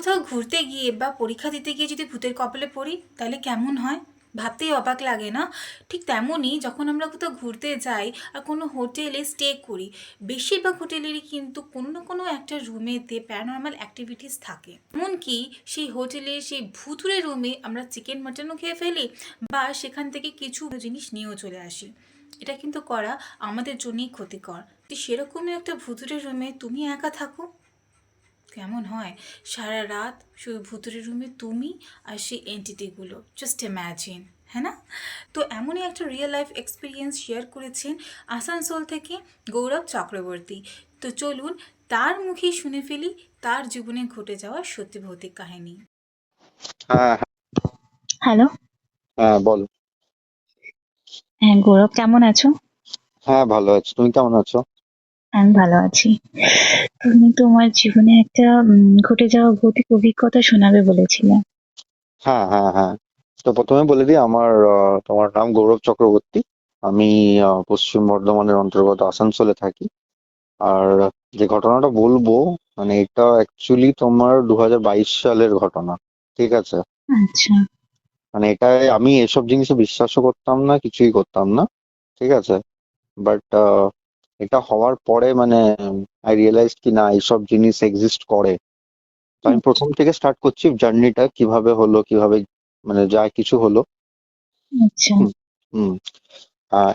কোথাও ঘুরতে গিয়ে বা পরীক্ষা দিতে গিয়ে যদি ভূতের কবলে পড়ি তাহলে কেমন হয়? ভাবতেই অবাক লাগে না? ঠিক তেমনই যখন আমরা কোথাও ঘুরতে যাই আর কোনো হোটেলে স্টে করি, বেশিরভাগ হোটেলেরই কিন্তু কোনো না কোনো একটা রুমেতে প্যারানর্মাল অ্যাক্টিভিটিস থাকে। এমনকি সেই হোটেলের সেই ভুতুড়ে রুমে আমরা চিকেন মাটনও খেয়ে ফেলি বা সেখান থেকে কিছু জিনিস নিয়েও চলে আসি। এটা কিন্তু করা আমাদের জন্যই ক্ষতিকর। তো সেরকমই একটা ভুতুড়ে রুমে তুমি একা থাকো, কেমন হয়? সারা রাত শুধু ভুতুড়ে রুমে তুমি আর সেই এন্টিটিগুলো, জাস্ট ইম্যাজিন, হ্যাঁ না? তো এমনই একটা রিয়েল লাইফ এক্সপিরিয়েন্স শেয়ার করেছেন আসানসোল থেকে গৌরব চক্রবর্তী। তো চলুন তার মুখেই শুনে ফেলি তার জীবনে ঘটে যাওয়া সত্যি ভৌতিক কাহিনী। হ্যাঁ, হ্যালো। হ্যাঁ, বল। হ্যাঁ, গৌরব কেমন আছো? হ্যাঁ, ভালো আছি। তুমি কেমন আছো? আমি ভালো আছি। তুমি তোমার জীবনে একটা ঘটে যাওয়া ভৌতিক অভিজ্ঞতা শোনাবে বলেছিলে। হ্যাঁ, হ্যাঁ, হ্যাঁ। তো প্রথমে বলে দিই, তোমার নাম গৌরব চক্রবর্তী। আমি পশ্চিম বর্ধমানের অন্তর্গত আসানসোলে থাকি। আর যে ঘটনাটা বলবো, মানে এটা অ্যাকচুয়ালি তোমার 2022 সালের ঘটনা। ঠিক আছে? আচ্ছা। মানে এটাই, আমি এসব জিনিসে বিশ্বাসও করতাম না, কিছুই করতাম না। ঠিক আছে? বাট এটা হওয়ার পরে মানে আই রিয়েলাইজ কি না, এইসব জিনিস এক্সিস্ট করে। তো আমি প্রথম থেকে স্টার্ট করছি জার্নিটা, কিভাবে হলো, কিভাবে মানে যা কিছু হলো। আচ্ছা। হুম। হুম।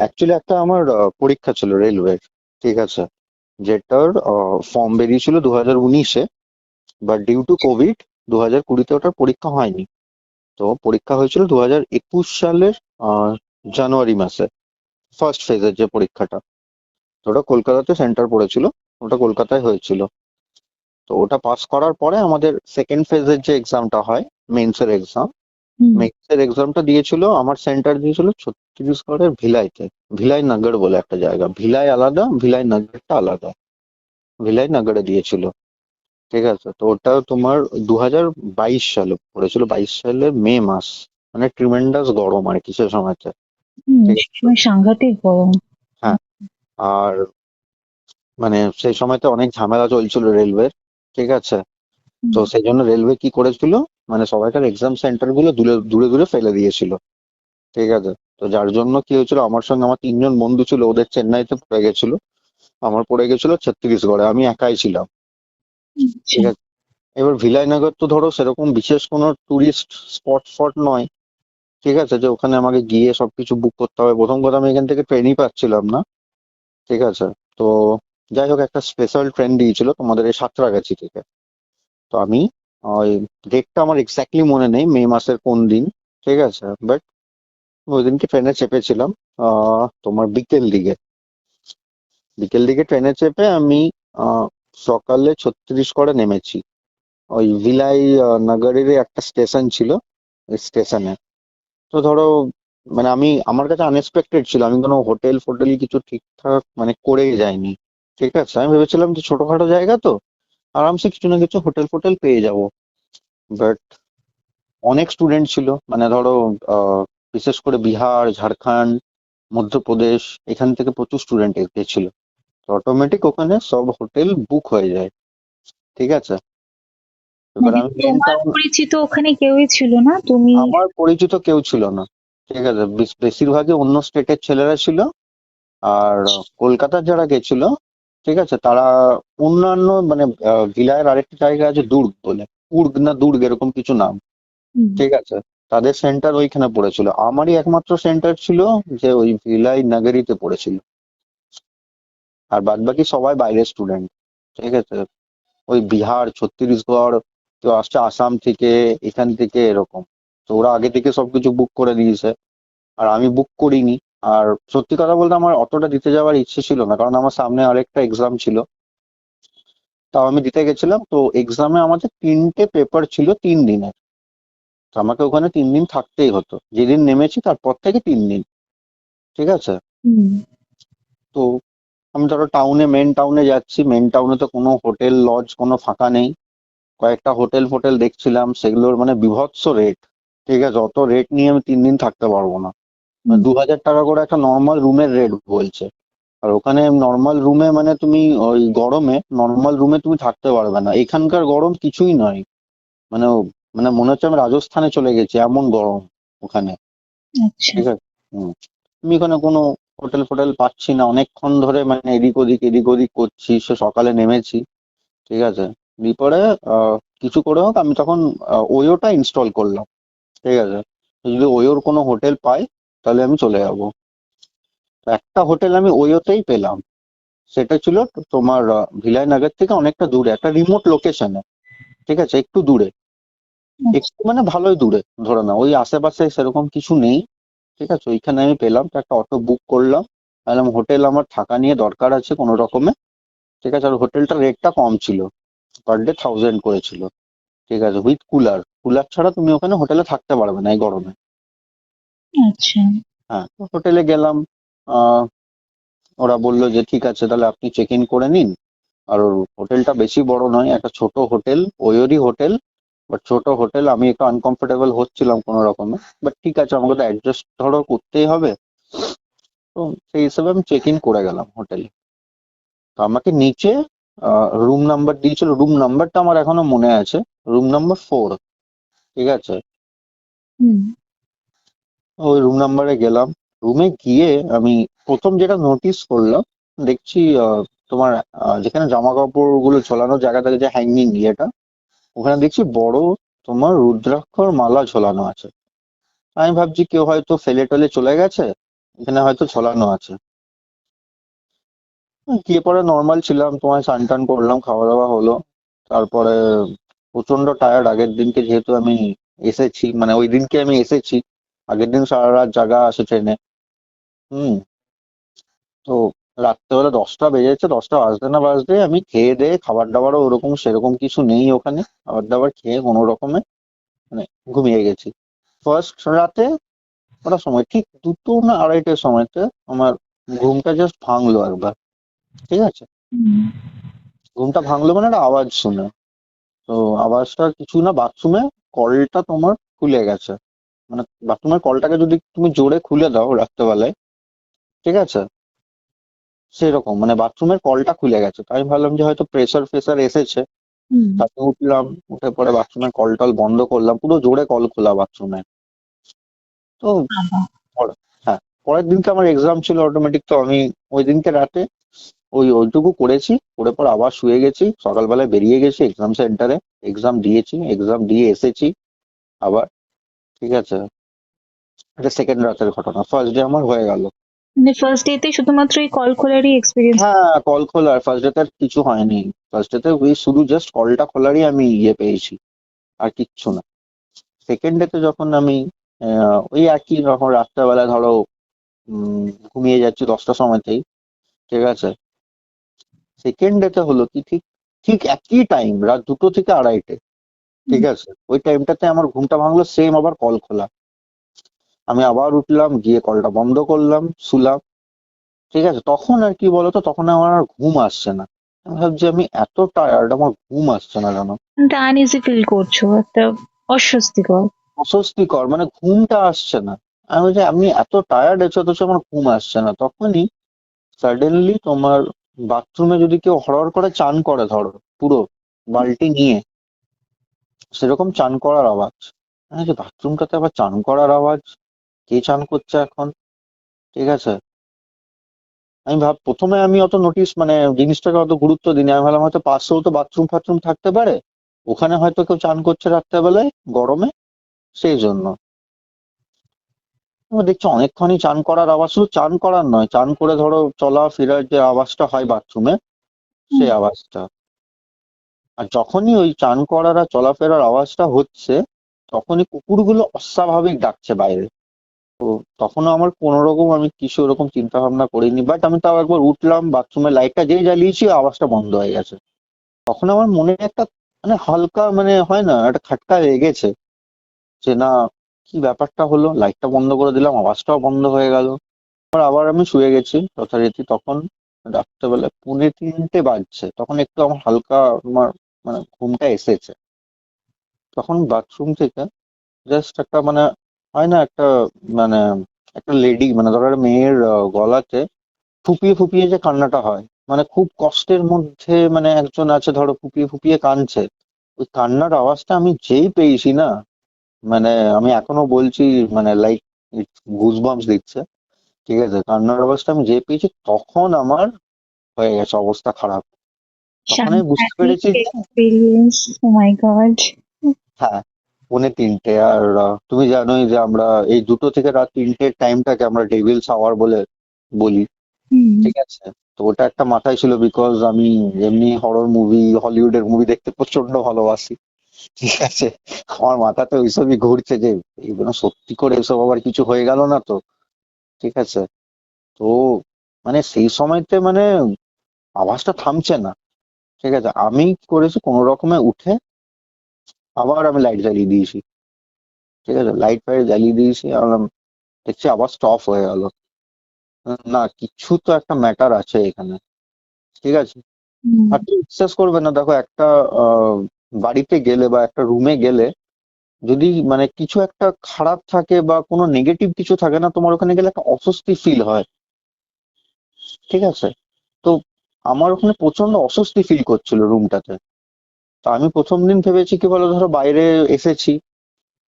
অ্যাকচুয়ালি একটা আমার পরীক্ষা ছিল রেলওয়ের। ঠিক আছে? যেটার ফর্ম বেরিয়েছিল 2019-এ, বাট ডিউ টু কোভিড 2020-তে ওটার পরীক্ষা হয়নি। তো পরীক্ষা হয়েছিল 2021 সালের আহ, জানুয়ারি মাসে, ফার্স্ট ফেজের যে পরীক্ষাটা। তো ওটা কলকাতাতে সেন্টার পড়েছিল, ওটা কলকাতায় হয়েছিল। তো ওটা পাস করার পরে আমাদের সেকেন্ড ফেজের যে এক্সামটা হয়, মেন্সের এক্সাম, হুম। মেন্সের এক্সামটা দিয়েছিল, আমার সেন্টার দিয়েছিল ছত্তিশগড়ের ভিলাইতে। ভিলাই নগর বলে একটা জায়গা, ভিলাই আলাদা, ভিলাই নগরটা আলাদা। ভিলাই নগরে দিয়েছিল। ঠিক আছে? তো ওটা তোমার 2022 সালে পড়েছিল, 22 সালের মে মাস। মানে ট্রিমেন্ডাস গরম আর কি সে সময়তে। ঠিক সে আছে? সময় সাংঘাতিক গরম। হ্যাঁ। আর মানে সেই সময়তে অনেক ঝামেলা চলছিল রেলওয়ের। ঠিক আছে? হুম। তো সেই জন্য রেলওয়ে কি করেছিল, মানে সবাইকার এক্সাম সেন্টার গুলো দূরে দূরে দূরে ফেলে দিয়েছিল। ঠিক আছে? তো যার জন্য কি হয়েছিল, আমার সঙ্গে আমার তিনজন বন্ধু ছিল, ওদের চেন্নাইতে পড়ে গেছিল, আমার পড়ে গেছিল ছত্তিশগড়ে, আমি একাই ছিলাম। আচ্ছা। ঠিক আছে? এবার ভিলাইনগর তো ধরো সেরকম বিশেষ কোনো টুরিস্ট স্পট ফট নয়। ঠিক আছে? যে ওখানে আমাকে গিয়ে সবকিছু বুক করতে হবে, প্রথম কথা আমি এখান থেকে ট্রেনই পাচ্ছিলাম না। ঠিক আছে? তো যাই হোক, একটা স্পেশাল ট্রেন দিয়েছিল তোমাদের এই সাঁতরাগাছি থেকে। তো আমি ওই ডেটটা আমার এক্স্যাক্টলি মনে নেই, মে মাসের কোন দিন। ঠিক আছে? বাট ওই দিনকে ট্রেনে চেপেছিলাম তোমার বিকেল দিকে ট্রেনে চেপে আমি আহ, সকালে ছত্তিশগড়ে নেমেছি। ওই ভিলাই নগরেরই একটা স্টেশন ছিল, ওই স্টেশনে। তো ধরো, মানে আমার কাছে আনএক্সপেক্টেড ছিল, আমি কোনো হোটেল ফোটেল কিছু ঠিকঠাক মানে করেই যাইনি। ঠিক আছে? আমি ভেবেছিলাম যে ছোটখাটো জায়গা তো আরামসে কিছু না কিছু হোটেল ফোটেল পেয়ে যাব। বাট অনেক স্টুডেন্ট ছিল, মানে ধরো আহ, বিশেষ করে বিহার, ঝাড়খণ্ড, মধ্যপ্রদেশ, এখান থেকে প্রচুর স্টুডেন্ট এসেছিল। তো অটোমেটিক ওখানে সব হোটেল বুক হয়ে যায়। ঠিক আছে? এবার মানে আমি মেন তোমার টাউন, পরিচিত ওখানে কেউই ছিল না, তুমি? আমার পরিচিত কেউ ছিল না। ঠিক আছে? বেশিরভাগই অন্য স্টেটের ছেলেরা ছিল। আর কলকাতার যারা গেছিল, ঠিক আছে, তারা অন্যান্য মানে ভিলায়ের আরেকটা জায়গা আছে দুর্গ বলে, উর্গ না দুর্গ এরকম কিছু নাম। হুম। ঠিক আছে? তাদের সেন্টার ওইখানে পড়েছিল, আমারই একমাত্র সেন্টার ছিল যে ওই ভিলাই নগরীতে পড়েছিল। আর বাদ বাকি সবাই বাইরের স্টুডেন্ট। ঠিক আছে? ওই বিহার, ছত্তিশগড়, কেউ আসছে আসাম থেকে, এখান থেকে এরকম। তো ওরা আগে থেকে সবকিছু বুক করে দিয়েছে, আর আমি বুক করিনি। আর সত্যি কথা বলতে আমার অতটা দিতে যাওয়ার ইচ্ছে ছিল না, কারণ আমার সামনে আরেকটা এক্সাম ছিল। তাও আমি দিতে গেছিলাম, তো এক্সামে আমাদের 3টে পেপার ছিল 3 দিনের। তো আমাকে ওখানে 3 দিন থাকতেই হতো, যেদিন নেমেছি তারপর থেকে 3 দিন। ঠিক আছে? হুম। তো আমি ধরো মেন টাউনে যাচ্ছি, মেন টাউনে তো কোনো হোটেল লজ কোনো ফাঁকা নেই। কয়েকটা হোটেল ফোটেল দেখছিলাম, সেগুলোর মানে বীভৎস রেট। ঠিক আছে? অত রেট নিয়ে আমি 3 দিন থাকতে পারবো না। হুম। 2000 টাকা করে একটা নর্মাল রুমের রেট বলছে। আর ওখানে নর্মাল রুমে মানে তুমি ওই গরমে নর্মাল রুমে তুমি থাকতে পারবে না, এখানকার গরম কিছুই নয়। মানে মানে মনে হচ্ছে আমি রাজস্থানে চলে গেছি, এমন গরম ওখানে। আচ্ছা। ঠিক আছে। আমি ওখানে কোনো হোটেল ফোটেল পাচ্ছি না, অনেকক্ষণ ধরে মানে এদিক ওদিক করছি, সে সকালে নেমেছি। ঠিক আছে। পরে কিছু করে হোক আমি তখন ওয়োটা ইনস্টল করলাম। ঠিক আছে। যদি ওয়োর কোনো হোটেল পাই তাহলে আমি চলে যাবো। তো একটা হোটেল আমি ওয়োতেই পেলাম। সেটা ছিল তোমার ভিলাই নগর থেকে অনেকটা দূরে, একটা রিমোট লোকেশনে। ঠিক আছে, একটু দূরে, আচ্ছা। একটু মানে ভালোই দূরে ধরে না, ওই আশেপাশে সেরকম কিছু নেই। ঠিক আছে, ওইখানে আমি পেলাম, তো একটা অটো বুক করলাম। বললাম হোটেল আমার থাকা নিয়ে দরকার আছে কোনো রকমে। ঠিক আছে, আর হোটেলটার রেটটা কম ছিল, পার ডে 1000 করেছিল। ঠিক আছে, উইথ কুলার, কুলার ছাড়া তুমি ওখানে হোটেলে থাকতে পারবে না এই গরমে। আচ্ছা। হ্যাঁ, তো হোটেলে গেলাম। আহ ওরা বললো যে ঠিক আছে তাহলে আপনি চেক ইন করে নিন। আর ওর হোটেলটা বেশি বড় নয়, একটা ছোট হোটেল, ওইরই হোটেল। বাট ছোট হোটেল, আমি একটু আনকমফোর্টেবল হচ্ছিলাম কোনো রকমে। বাট ঠিক আছে, আমাকে তো অ্যাডজাস্ট ধরো করতেই হবে। তো সেই হিসেবে আমি চেক ইন করে গেলাম হোটেলে। তো আমাকে নিচে রুম নাম্বার দিয়েছিল, রুম নাম্বারটা আমার এখনো মনে আছে, রুম নাম্বার 4। ঠিক আছে। হুম। ওই রুম নাম্বারে গেলাম। রুমে গিয়ে আমি প্রথম যেটা নোটিস করলাম, দেখছি তোমার যেখানে জামা কাপড় গুলো ঝোলানোর জায়গা থাকে, যে হ্যাঙ্গিং ইয়েটা, ওখানে দেখছি বড় তোমার রুদ্রাক্ষর মালা ঝোলানো আছে। আমি ভাবছি কেউ হয়তো ফেলে টেলে চলে গেছে, এখানে হয়তো ঝোলানো আছে। গিয়ে পরে নর্মাল ছিলাম, তোমার স্নান টান করলাম, খাওয়া দাওয়া হলো। তারপরে প্রচন্ড টায়ার্ড, আগের দিনকে যেহেতু আমি এসেছি, মানে ওই দিনকে আমি এসেছি, আগের দিন সারা রাত জাগা আছে ট্রেনে। হুম। তো রাত্রেবেলা 10টা বেজেছে, 10টা বাজতে না বাজতে আমি খেয়ে দেয়ে, খাবার দাবারও ওরকম সেরকম কিছু নেই ওখানে, খাবার দাবার খেয়ে কোনো রকমে মানে ঘুমিয়ে গেছি। ফার্স্ট রাতে কটার সময়, ঠিক 2টো না 2:30টার সময়তে আমার ঘুমটা জাস্ট ভাঙলো একবার। ঠিক আছে। হুম। ঘুমটা ভাঙলো মানে একটা আওয়াজ শুনে। তো আওয়াজটা কিছু না, বাথরুমে কলটা তোমার খুলে গেছে। মানে বাথরুমের কলটাকে যদি তুমি জোরে খুলে দাও রাত্রেবেলায়, ঠিক আছে, সেরকম মানে বাথরুমের কলটা খুলে গেছে। তো আমি ভাবলাম যে হয়তো প্রেসার ফেসার এসেছে। হুম। তারপরে উঠলাম, উঠে পরে বাথরুমের কল টল বন্ধ করলাম, পুরো জোরে কল খোলা বাথরুমে। তো বাবা। হ্যাঁ, পরের দিনকে আমার এক্সাম ছিল অটোমেটিক, তো আমি ওই দিনকে রাতে ওইটুকু করেছি, করে পর আবার শুয়ে গেছি, সকালবেলায় বেরিয়ে গেছি এক্সাম সেন্টারে, এক্সাম দিয়েছি, এক্সাম দিয়ে এসেছি আবার। ঠিক আছে, এটা সেকেন্ড রাতের ঘটনা, ফার্স্ট ডে আমার হয়ে গেল। মানে ফার্স্ট ডেতে শুধুমাত্র এই কল খোলারই এক্সপিরিয়েন্স? হ্যাঁ, কল খোলার, ফার্স্ট ডে আর কিছু হয়নি। ফার্স্ট ডে তে ওই শুধু জাস্ট কলটা খোলারই আমি ইয়ে পেয়েছি, আর কিচ্ছু না। সেকেন্ড ডে তে যখন আমি ওই একই রকম রাত্রেবেলা ধরো ঘুমিয়ে যাচ্ছি 10টার সময়তেই। ঠিক আছে। সেকেন্ড ডে তে হলো কি, ঠিক ঠিক একই টাইম, রাত 2টো থেকে 2:30। ঠিক আছে, ওই টাইমটাতে আমার ঘুমটা ভাঙলো, সেম আবার কল খোলা। আমি আবার উঠলাম, গিয়ে কলটা বন্ধ করলাম, শুলাম। ঠিক আছে, তখন আর কি বলতো, তখন আমার আর ঘুম আসছে না। আমি ভাবছি আমি এত টায়ার্ড, আমার ঘুম আসছে না কেন। একটা আনইজি ফিল করছো, একটা অস্বস্তিকর। অস্বস্তিকর, মানে ঘুমটা আসছে না। আমি বলছি আমি এত টায়ার্ড আছি অথচ আমার ঘুম আসছে না। তখনই সাডেনলি তোমার বাথরুমে যদি কেউ হড়হড় করে চান করে, ধরো পুরো বালতি নিয়ে, সেরকম চান করার আওয়াজ। আমি যে বাথরুমটাতে আবার চান করার আওয়াজ, কে চান করছে এখন। ঠিক আছে। প্রথমে আমি অত নোটিস মানে জিনিসটাকে অত গুরুত্ব দিইনি, আমি ভাবলাম হয়তো পাশেও তো বাথরুম ফাথরুম থাকতে পারে, ওখানে হয়তো কেউ চান করছে রাত্রেবেলায় গরমে, সেই জন্য। আমি দেখছি অনেকক্ষণই চান করার আওয়াজ, শুধু চান করার নয়, চান করে ধরো চলা ফেরার যে আওয়াজটা হয় বাথরুমে, হুম। সেই আওয়াজটা। আর যখনই ওই চান করার আর চলাফেরার আওয়াজটা হচ্ছে, তখনই কুকুরগুলো অস্বাভাবিক ডাকছে বাইরে। তো তখনও আমার কোনো রকম, আমি কিছু ওরকম চিন্তা ভাবনা করিনি, বাট আমি তাও একবার উঠলাম, বাথরুমের লাইটটা যেই জ্বালিয়েছি আওয়াজটা বন্ধ হয়ে গেছে। তখন আমার মনে একটা মানে হালকা মানে হয় না, একটা খাটকা লেগেছে, যে না, কি ব্যাপারটা হলো, লাইটটা বন্ধ করে দিলাম, আওয়াজটাও বন্ধ হয়ে গেল। আবার আমি শুয়ে গেছি যথারীতি। তখন রাত্রেবেলা 2:45 বাজছে, তখন একটু আমার হালকা আমার মানে ঘুমটা এসেছে। তখন বাথরুম থেকে জাস্ট একটা মানে হয় না একটা মানে একটা লেডি, মানে ধরো একটা মেয়ের গলাতে ফুপিয়ে ফুপিয়ে যে কান্নাটা হয়, মানে খুব কষ্টের মধ্যে, মানে একজন আছে ধরো ফুপিয়ে ফুপিয়ে কাঁদছে, ওই কান্নার আওয়াজটা আমি যেই পেয়েছি না, মানে আমি এখনো বলছি, মানে লাইক গুজবাম্পস দিচ্ছে। ঠিক আছে, কান্নার আওয়াজটা আমি যেই পেয়েছি তখন আমার হয়ে গেছে অবস্থা খারাপ। তখন আমি বুঝতে সাংঘাতিক পেরেছি যে এক্সপিরিয়েন্স, ও মাই গড। হ্যাঁ, পৌনে তিনটে। আর তুমি জানোই যে আমরা এই 2টো থেকে রাত 3টের টাইমটাকে আমরা ডেভিলস আওয়ার বলে বলি। হুম। ঠিক আছে, তো ওটা একটা মাথায় ছিল, বিকজ আমি এমনি হরর মুভি, হলিউডের মুভি দেখতে প্রচন্ড ভালোবাসি। ঠিক আছে, আমার মাথাতে ওইসবই ঘুরছে যে এগুলো সত্যি করে এসব আবার কিছু হয়ে গেল না তো। ঠিক আছে, তো মানে সেই সময়তে মানে আওয়াজটা থামছে না। ঠিক আছে, আমি কি করেছি, কোনো রকমে উঠে আবার আমি লাইট জ্বালিয়ে দিয়েছি। ঠিক আছে, লাইট ফাইট জ্বালিয়ে দিয়েছি, আর দেখছি আবার স্টপ হয়ে গেল। না, কিছু তো একটা ম্যাটার আছে এখানে। ঠিক আছে, হুম। আর তুমি বিশ্বাস করবে না, দেখো একটা আহ, বাড়িতে গেলে বা একটা রুমে গেলে, যদি মানে কিছু একটা খারাপ থাকে বা কোনো নেগেটিভ কিছু থাকে না, তোমার ওখানে গেলে একটা অস্বস্তি ফিল হয়। ঠিক আছে, তো আমার ওখানে প্রচন্ড অস্বস্তি ফিল করছিল রুমটাতে। তো আমি প্রথম দিন ভেবেছি কি বলো, ধরো বাইরে এসেছি,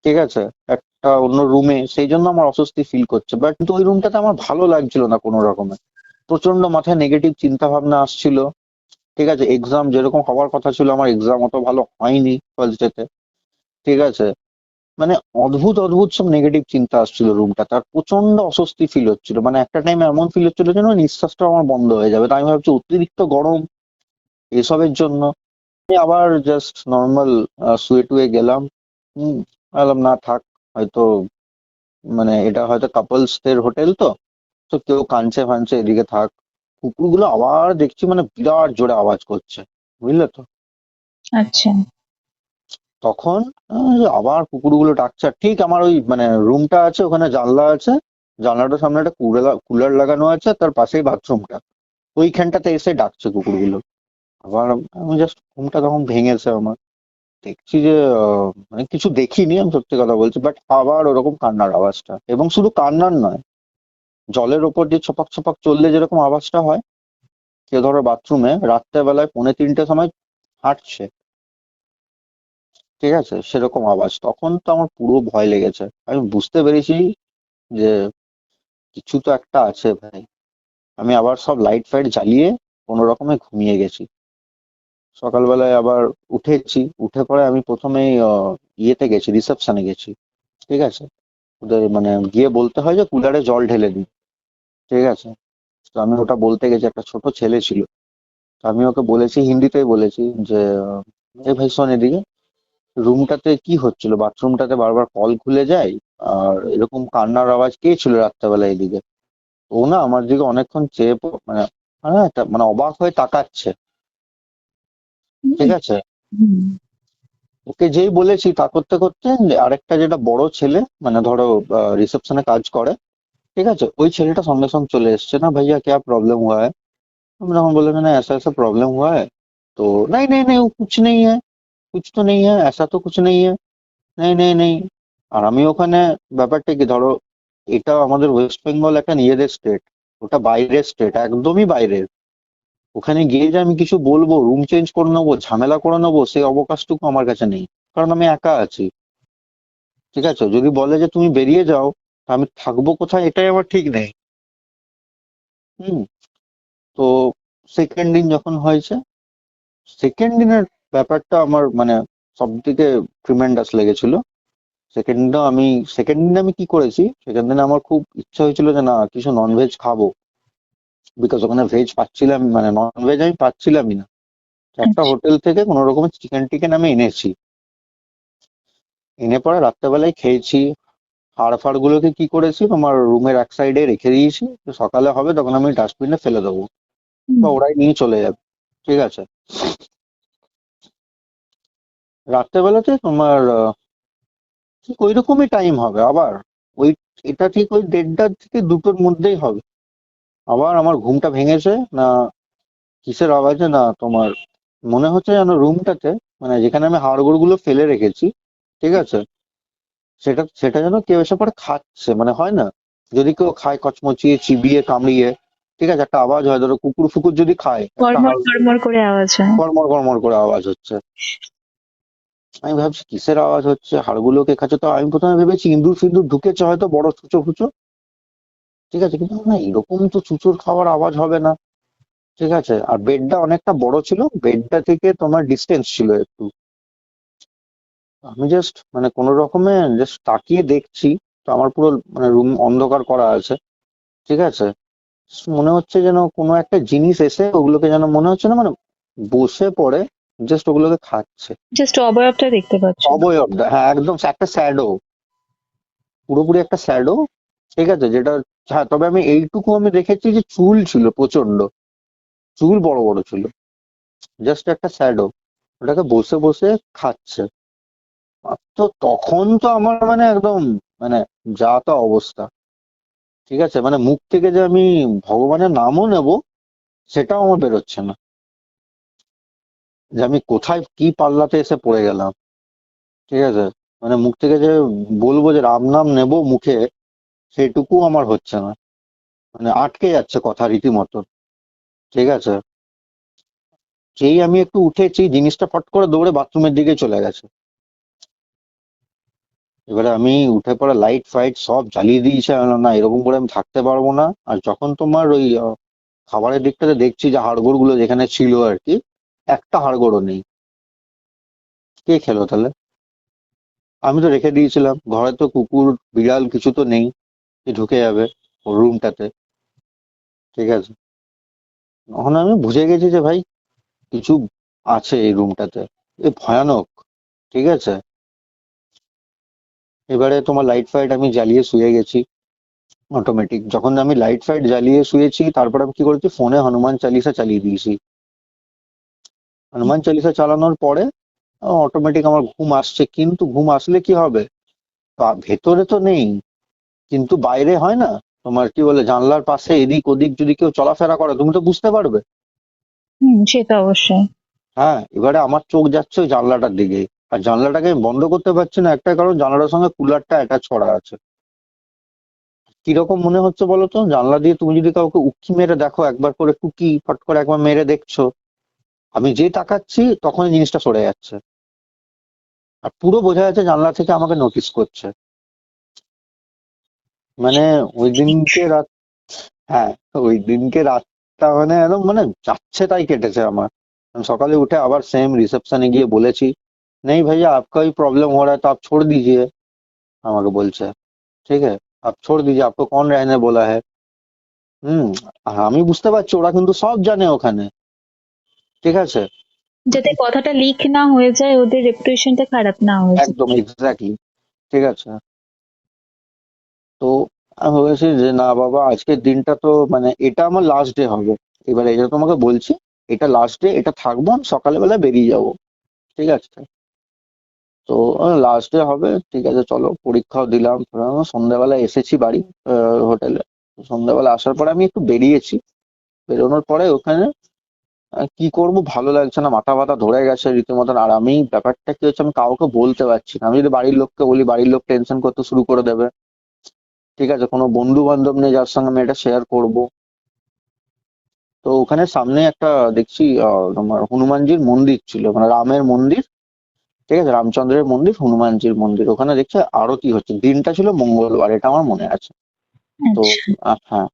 ঠিক আছে, একটা অন্য রুমে, সেই জন্য আমার অস্বস্তি ফিল করছে, বাট কিন্তু ওই রুমটাতে আমার ভালো লাগছিল না কোনো রকমে। প্রচন্ড মাথায় নেগেটিভ চিন্তা ভাবনা আসছিল। ঠিক আছে, এক্সাম যেরকম হওয়ার কথা ছিল, আমার এক্সাম অত ভালো হয়নি ফার্স্ট ডেতে। ঠিক আছে, মানে অদ্ভুত অদ্ভুত সব নেগেটিভ চিন্তা আসছিল রুমটা, তার প্রচন্ড অস্বস্তি ফিল হচ্ছিল, মানে একটা টাইমে এমন ফিল হচ্ছিল যেন নিঃশ্বাসটা আমার বন্ধ হয়ে যাবে। তাই আমি ভাবছি অতিরিক্ত গরম এসবের জন্য। আমি আবার জাস্ট নর্মাল শুয়ে টুয়ে গেলাম। ভাবলাম না থাক, হয়তো মানে এটা হয়তো কাপলস দের হোটেল, তো তো কেউ কাঁদছে ফানছে, এদিকে থাক। কুকুরগুলো আবার দেখছি মানে বিরাট জোরে আওয়াজ করছে, বুঝলে তো। আচ্ছা। তখন আবার কুকুরগুলো ডাকছে, আর ঠিক আমার ওই মানে রুমটা আছে, ওখানে জানলা আছে, জানলাটার সামনে একটা কুলার লাগানো আছে, তার পাশেই বাথরুমটা, ওইখানটাতে এসে ডাকছে কুকুরগুলো। আবার আমি জাস্ট, ঘুমটা তখন ভেঙেছে আমার। দেখছি যে মানে কিছু দেখিনি, আমি সত্যি কথা বলছি, বাট আবার ওরকম কান্নার আওয়াজটা, এবং শুধু কান্নার নয়, জলের ওপর দিয়ে ছপাক ছপাক চললে যেরকম আওয়াজটা হয়, কেউ ধরো বাথরুমে রাত্রেবেলায় 2:45 সময় হাঁটছে, ঠিক আছে, সেরকম আওয়াজ। তখন তো আমার পুরো ভয় লেগেছে, আমি বুঝতে পেরেছি যে কিছু তো একটা আছে ভাই। আমি আবার সব লাইট ফাইট জ্বালিয়ে কোনো রকমে ঘুমিয়ে গেছি। সকালবেলায় আবার উঠেছি, উঠে পরে আমি প্রথমেই ইয়েতে গেছি, রিসেপশনে গেছি। ঠিক আছে, ওদের মানে গিয়ে বলতে হয় যে কুলারে জল ঢেলে দিই। ঠিক আছে, তো আমি ওটা বলতে গেছি, একটা ছোট ছেলে ছিল। তো আমি ওকে বলেছি, হিন্দিতেই বলেছি যে এ ভাই শোন এদিকে, রুমটাতে কি হচ্ছিল, বাথরুমটাতে বারবার কল খুলে যায়, আর এরকম কান্নার আওয়াজ কে ছিল রাত্রেবেলা এদিকে। ও না আমার দিকে অনেকক্ষণ মানে মানে অবাক হয়ে তাকাচ্ছে। ঠিক আছে, হুম। ওকে যেই বলেছি তা করতে করতে আরেকটা যেটা বড় ছেলে, মানে ধরো রিসেপশনে কাজ করে, ঠিক আছে, ওই ছেলেটা সঙ্গে সঙ্গে চলে এসছে, না ভাইয়া क्या प्रॉब्लम हुआ है। हम लोग बोले मैंने ऐसा ऐसा प्रॉब्लम हुआ है। तो नहीं नहीं नहीं, वो कुछ नहीं है, कुछ तो नहीं है, ऐसा तो कुछ नहीं है, नहीं नहीं नहीं। আর আমি ওখানে, ব্যাপারটা কি ধরো, এটা আমাদের ওয়েস্ট বেঙ্গল একটা নিজেদের স্টেট, ওটা বাইরের স্টেট, একদমই বাইরের। ওখানে গিয়ে যে আমি কিছু বলবো, রুম চেঞ্জ করে নেবো, ঝামেলা করে নেবো, সেই অবকাশটুকু আমার কাছে নেই, কারণ আমি একা আছি। ঠিক আছে, যদি বলে যে তুমি বেরিয়ে যাও, তা আমি থাকবো কোথায়, এটাই আমার ঠিক নেই। হুম, তো সেকেন্ড দিন যখন হয়েছে, সেকেন্ড দিনের ব্যাপারটা আমার মানে সব থেকে ট্রিমেন্ডাস লেগেছিল। সেকেন্ড দিনে আমি কি করেছি, সেকেন্ড দিনে আমার খুব ইচ্ছা হয়েছিল যে না কিছু ননভেজ খাবো, বিকজ ওখানে ভেজ পাচ্ছিলাম, মানে ননভেজ আমি পাচ্ছিলামই না। তো একটা আচ্ছা। হোটেল থেকে কোনো রকমের চিকেন টিকেন আমি এনেছি, এনে পরে রাত্রেবেলায় খেয়েছি। হাড় ফাড় গুলোকে কি করেছি, আমার রুমের এক সাইডে রেখে দিয়েছি, তো সকালে হবে তখন আমি ডাস্টবিনে ফেলে দেবো, হুম। বা ওরাই নিয়ে চলে যাবে। ঠিক আছে, রাত্রেবেলাতে তোমার ঠিক ওই রকমই টাইম হবে আবার, ওই এটা ঠিক ওই 1:30 থেকে 2টোর মধ্যেই হবে। আবার আমার ঘুমটা ভেঙেছে না কিসের আওয়াজে, না তোমার মনে হচ্ছে যেন রুমটাতে, মানে যেখানে আমি হাড়গোড় গুলো ফেলে রেখেছি, ঠিক আছে, সেটা সেটা যেন কেউ এসে পরে খাচ্ছে, মানে হয় না, যদি কেউ খায় কচমচিয়ে চিবিয়ে কামড়িয়ে, ঠিক আছে, একটা আওয়াজ হয়, ধরো কুকুর ফুকুর যদি খায়, একটা কড়মড় হাড় কড়মড় করে আওয়াজ হয়। কড়মড় কড়মড় করে আওয়াজ হচ্ছে। আমি ভাবছি কিসের আওয়াজ হচ্ছে, হাড়গুলোকে খাচ্ছে। তো আমি প্রথমে ভেবেছি ইঁদুর ফিন্দুর ঢুকেছে হয়তো, বড় ছুঁচো ফুচো, ঠিক আছে, কিন্তু না, এরকম তো ছুঁচোর খাওয়ার আওয়াজ হবে না। ঠিক আছে, আর বেডটা অনেকটা বড় ছিল, বেডটা থেকে তোমার ডিস্টেন্স ছিল একটু। আমি জাস্ট মানে কোনো রকমে জাস্ট তাকিয়ে দেখছি। তো আমার পুরো মানে রুম অন্ধকার করা আছে, ঠিক আছে। মনে হচ্ছে যেন কোনো একটা জিনিস এসে ওগুলোকে, যেন মনে হচ্ছে না মানে বসে পড়ে জাস্ট ওগুলোকে খাচ্ছে। জাস্ট অবয়বটা দেখতে পাচ্ছ? অবয়বটা, হ্যাঁ, একদম একটা শ্যাডো, পুরোপুরি একটা শ্যাডো, ঠিক আছে, যেটা, হ্যাঁ, তবে আমি এইটুকু আমি দেখেছি যে চুল ছিল প্রচন্ড, চুল বড় বড় ছিল, জাস্ট একটা শ্যাডো ওটাকে বসে বসে খাচ্ছে। তো তখন তো আমার মানে একদম মানে যা তা অবস্থা, ঠিক আছে, মানে মুখ থেকে যে আমি ভগবানের নামও নেব সেটাও আমার বেরোচ্ছে না, যে আমি কোথায় কি পাল্লাতে এসে পড়ে গেলাম, ঠিক আছে, মানে মুখ থেকে যে বলবো যে রাম নাম নেব মুখে, সেটুকু আমার হচ্ছে না, মানে আটকে যাচ্ছে কথা রীতিমতো, ঠিক আছে। যেই আমি একটু উঠেছি, জিনিসটা ফট করে দৌড়ে বাথরুমের দিকে চলে গেছে। এবারে আমি উঠে পড়ে লাইট ফাইট সব জ্বালিয়ে দিয়েছি, আমি বললাম, না, এরকম করে আমি থাকতে পারবো না। আর যখন তোমার ওই খাবারের দিকটাতে দেখছি যে হাড়গোড় গুলো যেখানে ছিল আর কি, একটা হাড়গোড়ও নেই। কে খেলো তাহলে? আমি তো রেখে দিয়েছিলাম, ঘরে তো কুকুর বিড়াল কিছু তো নেই যে ঢুকে যাবে ওর রুমটাতে, ঠিক আছে। তখন আমি বুঝে গেছি যে ভাই কিছু আছে এই রুমটাতে, এ ভয়ানক, ঠিক আছে। এবারে তোমার লাইট ফাইট আমি জ্বালিয়ে শুয়ে গেছি অটোমেটিক। যখন আমি লাইট ফাইট জ্বালিয়ে শুয়েছি, তারপর আমি কি করেছি, ফোনে হনুমান চালিসা চালিয়ে দিয়েছি। হনুমান চালিসা চালানোর পরে অটোমেটিক আমার ঘুম আসছে। কিন্তু ঘুম আসলে কি হবে, ভেতরে তো নেই, কিন্তু বাইরে হয় না, তোমার কি বলে, জানলার পাশে এদিক ওদিক যদি কেউ চলাফেরা করে তুমি তো বুঝতে পারবে। হুম, সে তো অবশ্যই। হ্যাঁ, এবারে আমার চোখ যাচ্ছে ওই জানলাটার দিকে। আর জানলাটাকে আমি বন্ধ করতে পারছি না, একটা কারণ জানলাটার সঙ্গে কুলারটা অ্যাটাচ করা আছে। কিরকম মনে হচ্ছে বলো তো, জানলা দিয়ে তুমি যদি কাউকে উঁকি মেরে দেখো, একবার করে টুকি ফট করে একবার মেরে দেখছো, আমি যে তাকাচ্ছি তখন জিনিসটা সরে যাচ্ছে। আর পুরো বোঝা যাচ্ছে জানলা থেকে আমাকে নোটিস করছে। মানে ওই দিনকে রাত, হ্যাঁ, ওই দিনকে রাতটা মানে একদম মানে যাচ্ছে তাই কেটেছে আমার। আমি সকালে উঠে আবার সেম রিসেপশনে গিয়ে বলেছি, नहीं भैया आपका ही प्रॉब्लम हो रहा है तो आप छोड़ दीजिए। আমাকে বলছে, ঠিক আছে, आप छोड़ दीजिए, आपको कौन रहने बोला है। হুম। আর আমি বুঝতে পারছি ওরা কিন্তু সব জানে ওখানে, ঠিক আছে। যাতে কথাটা লিক না হয়ে যায়, ওদের রেপুটেশনটা খারাপ না হয়ে যায়। একদম এক্স্যাক্টলি, ঠিক আছে। তো আমি বলেছি যে না বাবা, আজকের দিনটা তো মানে এটা আমার লাস্ট ডে হবে। এবার এটা তোমাকে বলছি, এটা লাস্ট ডে, এটা থাকবো, আমি সকালবেলা বেরিয়ে যাব, ঠিক আছে। তো লাস্ট ডে হবে, ঠিক আছে, চলো পরীক্ষাও দিলাম। সন্ধ্যাবেলা এসেছি বাড়ি, হোটেলে। সন্ধ্যাবেলা আসার পরে আমি একটু বেরিয়েছি, বেরোনোর পরে ওখানে কি করব ভালো লাগছে না, মাথা ব্যথা ধরে গেছে রীতিমতন। আর আমি ব্যাপারটা কি হচ্ছে, আমি কাউকে বলতে পারছি না। আমি যদি বাড়ির লোককে বলি, বাড়ির লোক টেনশন করতে শুরু করে দেবে, ঠিক আছে। কোনো বন্ধু বান্ধব নেই যার সঙ্গে আমি এটা শেয়ার করব। তো ওখানে সামনে একটা দেখছি তোমার হনুমানজির মন্দির ছিল, মানে রামের মন্দির, ঠিক আছে, রামচন্দ্রের মন্দির, হনুমানজির মন্দির। ওখানে দেখছে আরতি হচ্ছে, দিনটা ছিল মঙ্গলবার, এটা আমার মনে আছে। তো আচ্ছা। হ্যাঁ,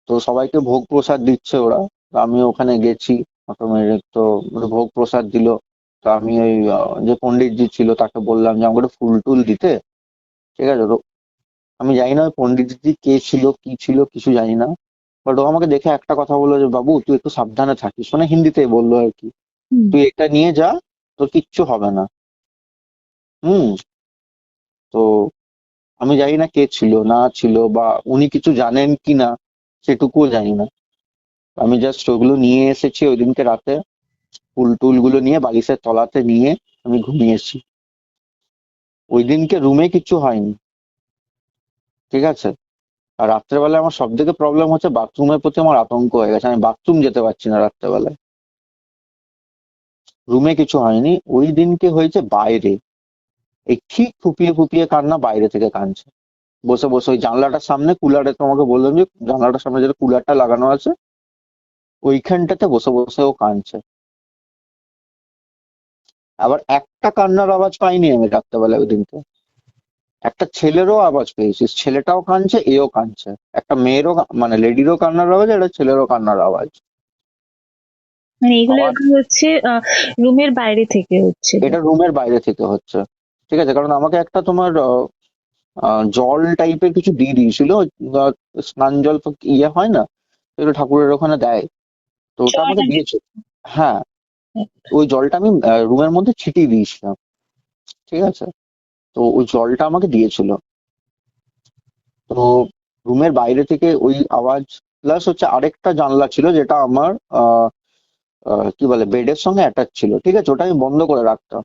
তো সবাইকে ভোগ প্রসাদ দিচ্ছে ওরা। তো আমি ওখানে গেছি অটোমেটিক, তো ভোগ প্রসাদ দিল। তো আমি ওই যে পণ্ডিতজি ছিল তাকে বললাম যে আমাকে একটু ফুল টুল দিতে, ঠিক আছে। তো আমি জানি না ওই পণ্ডিতজি কে ছিল কি ছিল কিছু জানি না, বাট ও আমাকে দেখে একটা কথা বললো যে বাবু তুই একটু সাবধানে থাকিস, মানে হিন্দিতেই বললো আর কি, হুম। তুই এটা নিয়ে যা, তোর কিচ্ছু হবে না। হুম। তো আমি জানি না কে ছিল না ছিল, বা উনি কিছু জানেন কি না সেটুকুও জানি না। আমি জাস্ট ওগুলো নিয়ে এসেছি ওই দিনকে রাতে, ফুল টুল গুলো নিয়ে বালিশের তলাতে নিয়ে আমি ঘুমিয়েছি। ওই দিনকে রুমে কিছু হয়নি, ঠিক আছে। আর রাত্রেবেলায় আমার সব থেকে প্রবলেম হচ্ছে বাথরুমের প্রতি আমার আতঙ্ক হয়ে গেছে, আমি বাথরুম যেতে পারছি না রাত্রেবেলায়। রুমে কিছু হয়নি, ওই দিনকে হয়েছে বাইরে। এই ঠিক ফুপিয়ে ফুপিয়ে কান্না, বাইরে থেকে কাঁদছে বসে বসে ওই জানলাটার সামনে কুলারে, তোমাকে বললাম যে জানলাটার সামনে যেটা কুলারটা লাগানো আছে ওইখানটাতে বসে বসে ও কাঁদছে। আবার একটা কান্নার আওয়াজ পাইনি আমি রাত্রেবেলা ওই দিনকে। একটা ছেলেরও আওয়াজ পেয়েছি, ছেলেটাও কাঁদছে, এও কাঁদছে। একটা মেয়েরও মানে লেডিরও কান্নার আওয়াজ, একটা ছেলেরও কান্নার আওয়াজ। মানে এগুলো আমার এরকম হচ্ছে রুমের বাইরে থেকে হচ্ছে? এটা রুমের বাইরে থেকে হচ্ছে, ঠিক আছে? কারণ আমাকে একটা তোমার জল টাইপের কিছু দিয়ে দিয়েছিল, আহ, স্নান জল তো ইয়ে হয় না, এগুলো ঠাকুরের ওখানে দেয়, তো ওটা জ্বর আমাকে নাকি? দিয়েছে। হ্যাঁ, ওই জলটা আমি রুমের মধ্যে ছিটিয়ে দিয়েছিলাম, ঠিক আছে? তো ওই জলটা আমাকে দিয়েছিল। তো রুমের বাইরে থেকে ওই আওয়াজ, প্লাস হচ্ছে আরেকটা জানলা ছিল যেটা আমার আহ কি বলে বেডের সঙ্গে অ্যাটাচ ছিল, ঠিক আছে? ওটা আমি বন্ধ করে রাখতাম।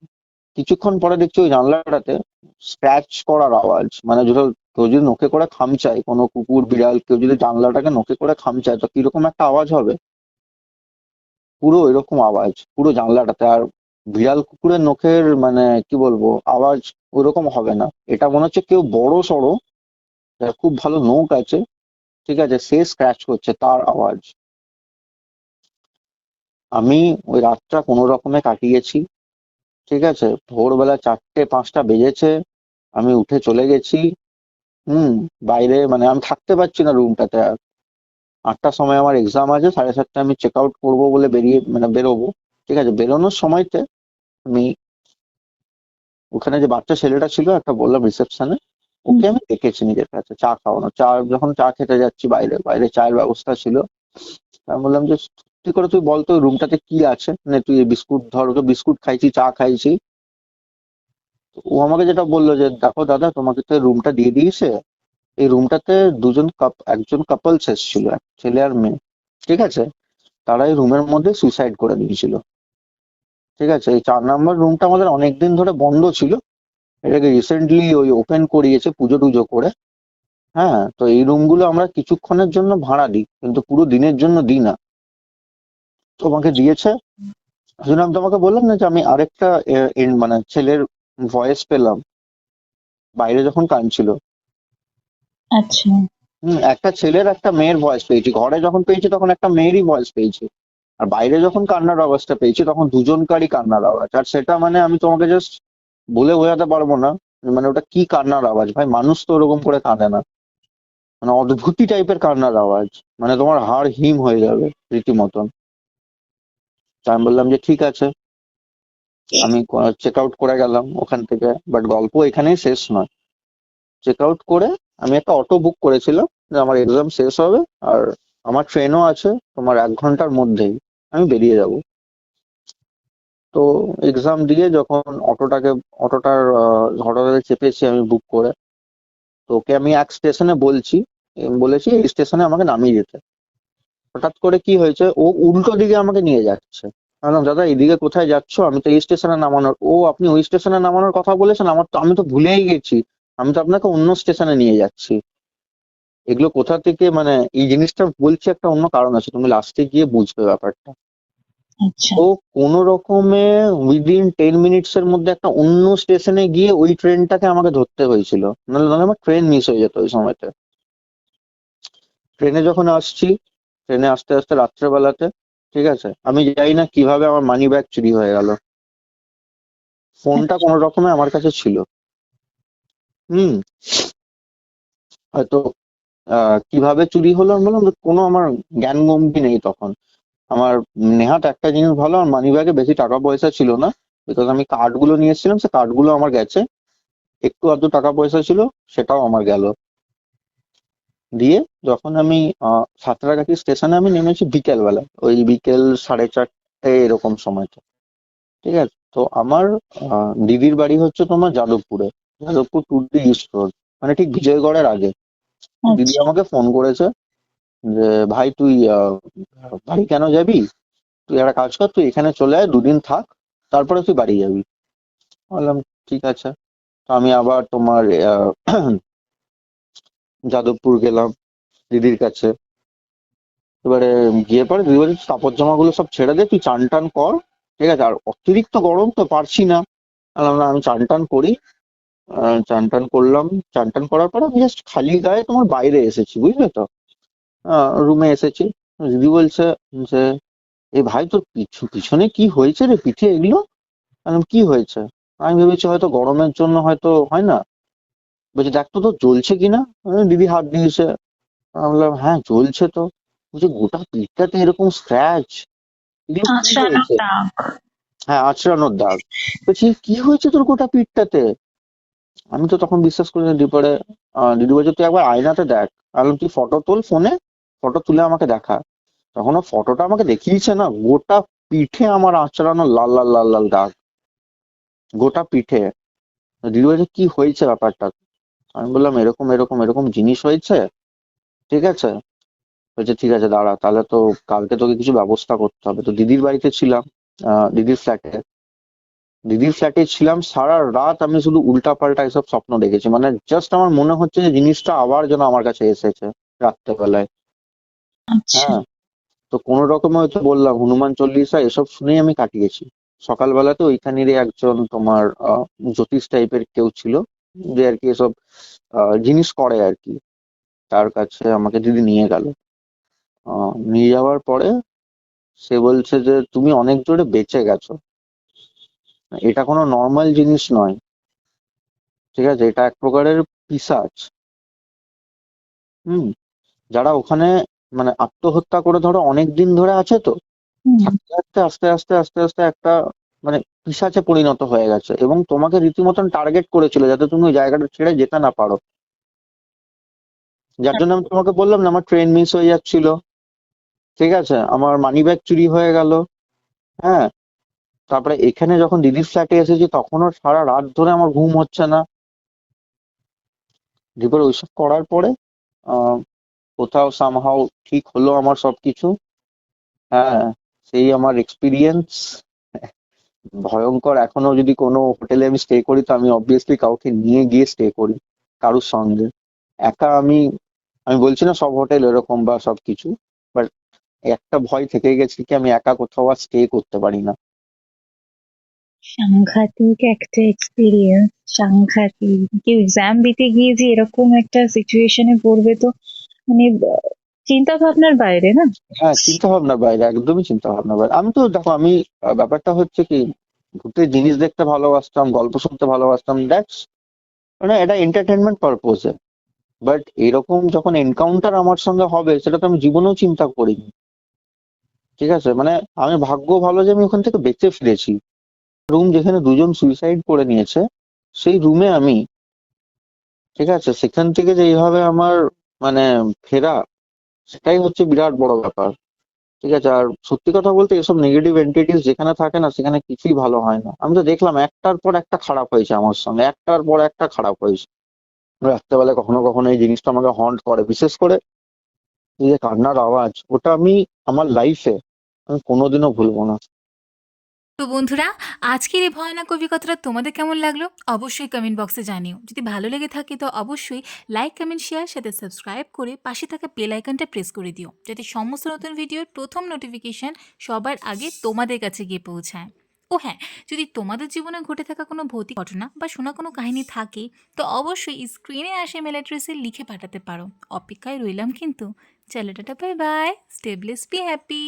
কিছুক্ষণ পরে দেখছি ওই জানলাটাতে স্ক্র্যাচ করার আওয়াজ, মানে যেটা কেউ যদি নখে করে খামচায়, কোনো কুকুর বিড়াল কেউ যদি জানলাটাকে নখে করে খামচায়, তো কিরকম একটা আওয়াজ হবে, পুরো এরকম আওয়াজ পুরো জানলাটাতে। আর বিড়াল কুকুরের নখের মানে কি বলবো আওয়াজ ওইরকম হবে না, এটা মনে হচ্ছে কেউ বড় সড়ো, যার খুব ভালো নখ আছে, ঠিক আছে, সে স্ক্র্যাচ করছে, তার আওয়াজ। আমি ওই রাতটা কোনো রকমে কাটিয়েছি, ঠিক আছে? ভোরবেলা 4টে 5টা বেজেছে, আমি উঠে চলে গেছি। হুম। বাইরে মানে আমি থাকতে পারছি না রুমটাতে আর। 8টার সময় আমার এক্সাম আছে, 7:30 আমি চেক আউট করবো বলে বেরিয়ে মানে বেরোবো, ঠিক আছে? বেরোনোর সময়তে আমি ওখানে যে বাচ্চা ছেলেটা ছিল একটা বললাম রিসেপশনে, হুম। ওকে আমি দেখেছি নিজের কাছে চা খাওয়ানো, যখন চা খেতে যাচ্ছি বাইরে, বাইরে চায়ের ব্যবস্থা ছিল। আমি বললাম যে সত্যি করে তুই বলতো ওই রুমটাতে কি আছে, মানে তুই এই বিস্কুট ধর, ওকে বিস্কুট খাইছি, চা খাইছি। তো ও আমাকে যেটা বললো যে দেখো দাদা, তোমাকে তো রুমটা দিয়ে দিয়েছে, এই রুমটাতে একজন কাপলস এসেছিল, এক ছেলে আর মেয়ে, ঠিক আছে? তারা এই রুমের মধ্যে সুইসাইড করে দিয়েছিল, ঠিক আছে? এই 4 নম্বর রুমটা আমাদের অনেকদিন ধরে বন্ধ ছিল, এটাকে রিসেন্টলি ওই ওপেন করিয়েছে পুজো টুজো করে। হ্যাঁ, তো এই রুমগুলো আমরা কিছুক্ষণের জন্য ভাড়া দিই, কিন্তু পুরো দিনের জন্য দিই না। তোমাকে দিয়েছে, আসলে আমি তোমাকে বললাম না যে আমি আরেকটা মানে ছেলের ভয়েস পেলাম বাইরে যখন কাঁদছিল। আচ্ছা। একটা ছেলের একটা মেয়ের ভয়েস পেয়েছি, ঘরে যখন পেয়েছি তখন একটা মেয়েরই ভয়েস পেয়েছি, আর বাইরে যখন কান্নার আওয়াজটা পেয়েছি তখন দুজনকারই কান্নার আওয়াজ। আর সেটা মানে আমি তোমাকে জাস্ট বলে বোঝাতে পারবো না, মানে ওটা কি কান্নার আওয়াজ ভাই, মানুষ তো ওরকম করে কাঁদে না, মানে অদ্ভুতি টাইপের কান্নার আওয়াজ, মানে তোমার হাড় হিম হয়ে যাবে রীতিমতন। তা আমি বললাম যে ঠিক আছে, আমি চেক আউট করে গেলাম ওখান থেকে, বাট গল্প এখানেই শেষ নয়। চেক আউট করে আমি একটা অটো বুক করেছিলাম, যে আমার এক্সাম শেষ হবে আর আমার ট্রেনও আছে তোমার 1 ঘন্টার মধ্যেই, আমি বেরিয়ে যাব। তো এক্সাম দিয়ে যখন অটোটাতে চেপেছি আমি বুক করে, তো ওকে আমি এক স্টেশনে বলেছি এই স্টেশনে আমাকে নামিয়ে যেতে। হঠাৎ করে কি হয়েছে, ও উল্টো দিকে আমাকে নিয়ে যাচ্ছে। আমি বললাম, দাদা এইদিকে কোথায় যাচ্ছ, আমি তো এই স্টেশনে নামানোর। আপনি ওই স্টেশনে নামানোর কথা বলেছেন, আমি তো ভুলেই গেছি, আমি তো আপনাকে অন্য স্টেশনে নিয়ে যাচ্ছি। এগুলো কোথা থেকে, মানে এই জিনিসটা বলছি একটা অন্য কারণ আছে, তুমি লাস্টে গিয়ে বুঝবে ব্যাপারটা। আচ্ছা। তো কোনো রকমে উইদিন 10 মিনিটস এর মধ্যে একটা অন্য স্টেশনে গিয়ে ওই ট্রেনটাকে আমাকে ধরতে হয়েছিল, নাহলে আমার ট্রেন মিস হয়ে যেত ওই সময়তে। ট্রেনে যখন আসছি, ট্রেনে আস্তে আস্তে রাত্রেবেলাতে, ঠিক আছে, আমি জানি না কিভাবে আমার মানি ব্যাগ চুরি হয়ে গেল, ফোনটা আচ্ছা। কোনো রকমে আমার কাছে ছিল। হুম। হয়তো কিভাবে চুরি হলো আমি বললাম, কোনো আমার জ্ঞান গম্ভীর নেই তখন। আমার নেহাত একটা জিনিস ভালো, আমার মানি ব্যাগে বেশি টাকা পয়সা ছিল না, বিকজ আমি কার্ড গুলো নিয়ে এসেছিলাম, সে কার্ড গুলো আমার গেছে। একটু আধটু টাকা পয়সা ছিল, সেটাও আমার গেল। দিয়ে যখন আমি সাঁতরাগাছি স্টেশনে আমি নেমেছি বিকেল বেলা, ওই বিকেল 4:30 এরকম সময়, ঠিক আছে? তো আমার দিদির বাড়ি হচ্ছে তোমার যাদবপুরে, Jadavpur to the East Road, মানে ঠিক বিজয়গড়ের আগে। তো দিদি আচ্ছা। আমাকে ফোন করেছে যে ভাই তুই বাড়ি কেন যাবি, তুই একটা কাজ কর, তুই এখানে চলে আয়, 2 দিন থাক, তারপরে তুই বাড়ি যাবি। বললাম ঠিক আছে। তো আমি আবার তোমার যাদবপুর গেলাম দিদির কাছে। এবারে গিয়ে পরে দিদি বলছে কাপড় জামাগুলো সব ছেড়ে দে, তুই চান টান কর, ঠিক আছে? আর অতিরিক্ত গরম তো পারছি না। বললাম, না আমি চান টান করি। চান টান করলাম, চান টান করার পরে আমি জাস্ট খালি গায়ে তোমার বাইরে এসেছি, বুঝলে তো, রুমে এসেছি। দিদি বলছে যে এ ভাই তোর পিছনে কি হয়েছে রে, পিঠে এগুলো? কি হয়েছে? আমি ভেবেছি হয়তো গরমের জন্য হয়তো হয় না। বলছে দেখ তো তোর জ্বলছে কিনা। দিদি হাত দিয়েছে। আমি বললাম হ্যাঁ জ্বলছে তো। বলছে গোটা পিঠটাতে এরকম স্ক্র্যাচ। এগুলো কি আঁচড়ানোর হয়েছে? দাগ। হ্যাঁ আঁচড়ানোর দাগ। বলছি কি হয়েছে তোর গোটা পিঠটাতে? আমি তো তখন বিশ্বাস করিনি। দিপরে দিদি বলছে তুই একবার আয়নাতে দেখ। আমি বললাম, তুই ফটো তোল ফোনে, ফটো তুলে আমাকে দেখা। তখন ও ফটোটা আমাকে দেখিয়েছে না, গোটা পিঠে আমার আঁচড়ানো লাল লাল লাল লাল দাগ, গোটা পিঠে। দিদি বলছে কি হয়েছে ব্যাপারটা? আমি বললাম এরকম এরকম এরকম জিনিস হয়েছে। ঠিক আছে। বলছে ঠিক আছে দাঁড়া, তাহলে তো কালকে তোকে কিছু ব্যবস্থা করতে হবে। তো দিদির বাড়িতে ছিলাম, দিদির ফ্ল্যাটে। দিদির ফ্ল্যাটে ছিলাম সারা রাত, আমি শুধু উল্টাপাল্টা এসব স্বপ্ন দেখেছি। মানে জাস্ট আমার মনে হচ্ছে যে জিনিসটা আবার যেন আমার কাছে এসেছে রাত্রেবেলায়। আচ্ছা। হ্যাঁ। তো কোনো রকমে হয়তো বললাম হনুমান চল্লিশা এসব শুনেই আমি কাটিয়েছি। সকালবেলাতে ওইখানেরই একজন তোমার জ্যোতিষ টাইপের কেউ ছিল, যে আর কি এসব জিনিস করে আর কি। তার কাছে আমাকে দিদি নিয়ে গেল। নিয়ে যাওয়ার পরে সে বলছে যে তুমি অনেক জোরে বেঁচে গেছো। এটা কোনো নর্মাল জিনিস নয়। ঠিক আছে, এটা এক প্রকারের পিশাচ। হুম। যারা ওখানে মানে আত্মহত্যা করে ধরো অনেক দিন ধরে আছে, তো হুম। থাকতে থাকতে আস্তে আস্তে আস্তে আস্তে একটা মানে পিশাচে পরিণত হয়ে গেছে, এবং তোমাকে রীতিমতন টার্গেট করেছিল যাতে তুমি ওই জায়গাটা ছেড়ে যেতে না পারো। যার জন্য আমি তোমাকে বললাম না, আমার ট্রেন মিস হয়ে যাচ্ছিল। ঠিক আছে, আমার মানি ব্যাগ চুরি হয়ে গেল। হ্যাঁ। তারপরে এখানে যখন দিদির ফ্ল্যাটে এসেছি তখনও সারা রাত ধরে আমার ঘুম হচ্ছে না। এবার ওইসব করার পরে আহ কোথাও সামহাও ঠিক হলো আমার সবকিছু। হ্যাঁ। সেই আমার এক্সপিরিয়েন্স ভয়ঙ্কর। এখনো যদি কোনো হোটেলে আমি স্টে করি, তো আমি অবভিয়াসলি কাউকে নিয়ে গিয়ে স্টে করি, কারুর সঙ্গে। একা আমি আমি বলছি না সব হোটেল এরকম বা সবকিছু, বাট একটা ভয় থেকেই গেছে কি আমি একা কোথাও আর স্টে করতে পারি না। সাংঘাতিক একটা এক্সপিরিয়েন্স, সাংঘাতিক। কেউ এক্সাম দিতে গিয়ে যে এরকম একটা সিচুয়েশনে পড়বে, তো মানে চিন্তা ভাবনার বাইরে না। হ্যাঁ, চিন্তা ভাবনার বাইরে, একদমই চিন্তা ভাবনার বাইরে। আমি তো দেখো, আমি ব্যাপারটা হচ্ছে কি, ঘুরতে জিনিস দেখতে ভালোবাসতাম, গল্প শুনতে ভালোবাসতাম, দ্যাটস মানে এটা এন্টারটেনমেন্ট পারপোজে। বাট এরকম যখন এনকাউন্টার আমার সঙ্গে হবে, সেটা তো আমি জীবনেও চিন্তা করিনি। ঠিক আছে, মানে আমি ভাগ্য ভালো যে আমি ওখান থেকে বেঁচে ফিরেছি। রুম যেখানে দুজন সুইসাইড করে নিয়েছে, সেই রুমে আমি। ঠিক আছে, সেখান থেকে যে এইভাবে আমার মানে ফেরা, সেটাই হচ্ছে বিরাট বড় ব্যাপার। ঠিক আছে, আর সত্যি কথা বলতে এসব নেগেটিভ এন্টিটিস যেখানে থাকে না, সেখানে কিছুই ভালো হয় না। আমি তো দেখলাম একটার পর একটা খারাপ হয়েছে আমার সঙ্গে, একটার পর একটা খারাপ হয়েছে। রাত্রেবেলায় কখনো কখনো এই জিনিসটা আমাকে হন্ট করে, বিশেষ করে এই যে কান্নার আওয়াজ, ওটা আমি আমার লাইফে আমি কোনোদিনও ভুলবো না। তো বন্ধুরা, আজকের এই ভয়ানক অভিজ্ঞতাটা তোমাদের কেমন লাগলো অবশ্যই কমেন্ট বক্সে জানিও। যদি ভালো লেগে থাকে তো অবশ্যই লাইক কমেন্ট শেয়ার সাথে সাবস্ক্রাইব করে পাশে থাকা বেল আইকনটা প্রেস করে দিও, যাতে সমস্ত নতুন ভিডিওর প্রথম নোটিফিকেশান সবার আগে তোমাদের কাছে গিয়ে পৌঁছায়। ও হ্যাঁ, যদি তোমাদের জীবনে ঘটে থাকা কোনো ভৌতিক ঘটনা বা শোনা কোনো কাহিনী থাকে, তো অবশ্যই স্ক্রিনে আসে মেল অ্যাড্রেসে লিখে পাঠাতে পারো। অপেক্ষায় রইলাম কিন্তু। চলো tata, bye bye, stay bless, be happy.